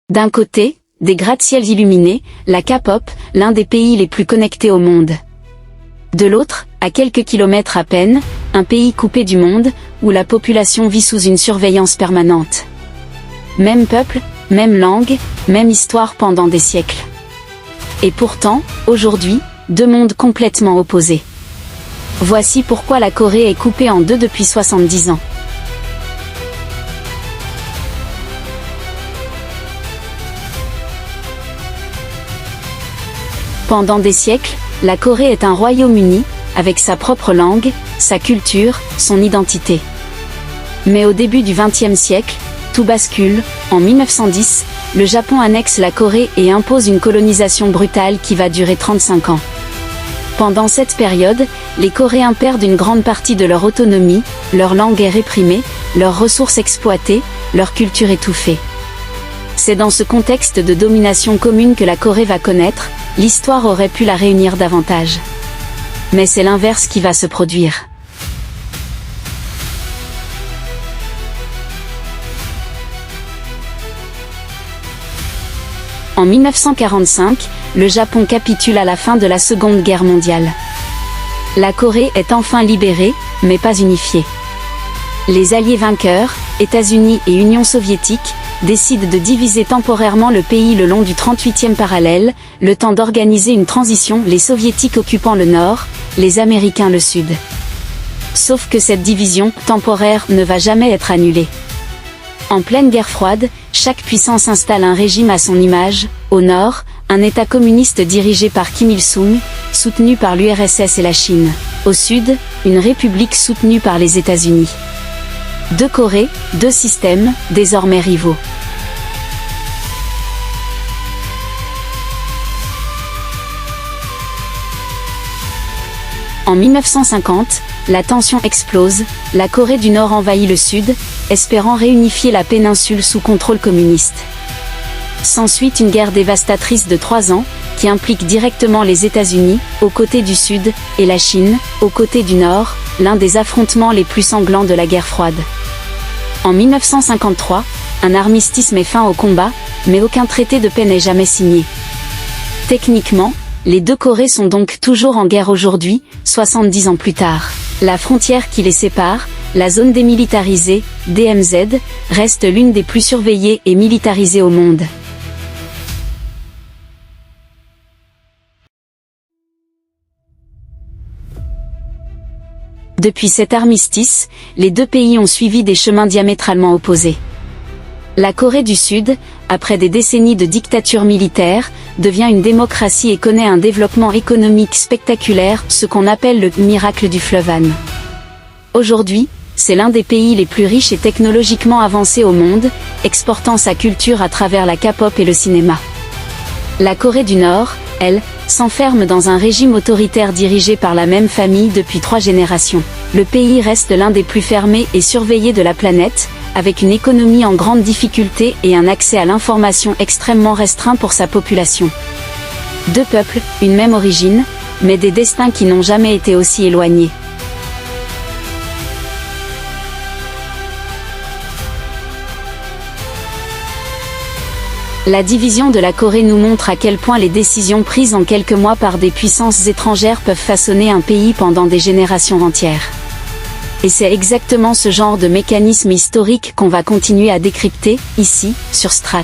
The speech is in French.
D'un côté, des gratte-ciels illuminés, la K-pop, l'un des pays les plus connectés au monde. De l'autre, à quelques kilomètres à peine, un pays coupé du monde, où la population vit sous une surveillance permanente. Même peuple, même langue, même histoire pendant des siècles. Et pourtant, aujourd'hui, deux mondes complètement opposés. Voici pourquoi la Corée est coupée en deux depuis 70 ans. Pendant des siècles, la Corée est un royaume-uni, avec sa propre langue, sa culture, son identité. Mais au début du XXe siècle, tout bascule. En 1910, le Japon annexe la Corée et impose une colonisation brutale qui va durer 35 ans. Pendant cette période, les Coréens perdent une grande partie de leur autonomie, leur langue est réprimée, leurs ressources exploitées, leur culture étouffée. C'est dans ce contexte de domination commune que la Corée va connaître. L'histoire aurait pu la réunir davantage. Mais c'est l'inverse qui va se produire. En 1945, le Japon capitule à la fin de la Seconde Guerre mondiale. La Corée est enfin libérée, mais pas unifiée. Les alliés vainqueurs, États-Unis et Union soviétique, décident de diviser temporairement le pays le long du 38e parallèle, le temps d'organiser une transition, les soviétiques occupant le nord, les Américains le sud. Sauf que cette division temporaire ne va jamais être annulée. En pleine guerre froide, chaque puissance installe un régime à son image. Au nord, un État communiste dirigé par Kim Il-sung, soutenu par l'URSS et la Chine. Au sud, une république soutenue par les États-Unis. Deux Corées, deux systèmes, désormais rivaux. En 1950, la tension explose, la Corée du Nord envahit le Sud, espérant réunifier la péninsule sous contrôle communiste. S'ensuit une guerre dévastatrice de 3 ans, qui implique directement les États-Unis, aux côtés du Sud, et la Chine, aux côtés du Nord, l'un des affrontements les plus sanglants de la guerre froide. En 1953, un armistice met fin au combat, mais aucun traité de paix n'est jamais signé. Techniquement, les deux Corées sont donc toujours en guerre aujourd'hui, 70 ans plus tard. La frontière qui les sépare, la zone démilitarisée, DMZ, reste l'une des plus surveillées et militarisées au monde. Depuis cet armistice, les deux pays ont suivi des chemins diamétralement opposés. La Corée du Sud, après des décennies de dictature militaire, devient une démocratie et connaît un développement économique spectaculaire, ce qu'on appelle le « miracle du fleuve Han ». Aujourd'hui, c'est l'un des pays les plus riches et technologiquement avancés au monde, exportant sa culture à travers la K-pop et le cinéma. La Corée du Nord, elle, s'enferme dans un régime autoritaire dirigé par la même famille depuis 3 générations. Le pays reste l'un des plus fermés et surveillés de la planète, avec une économie en grande difficulté et un accès à l'information extrêmement restreint pour sa population. Deux peuples, une même origine, mais des destins qui n'ont jamais été aussi éloignés. La division de la Corée nous montre à quel point les décisions prises en quelques mois par des puissances étrangères peuvent façonner un pays pendant des générations entières. Et c'est exactement ce genre de mécanisme historique qu'on va continuer à décrypter, ici, sur Strat.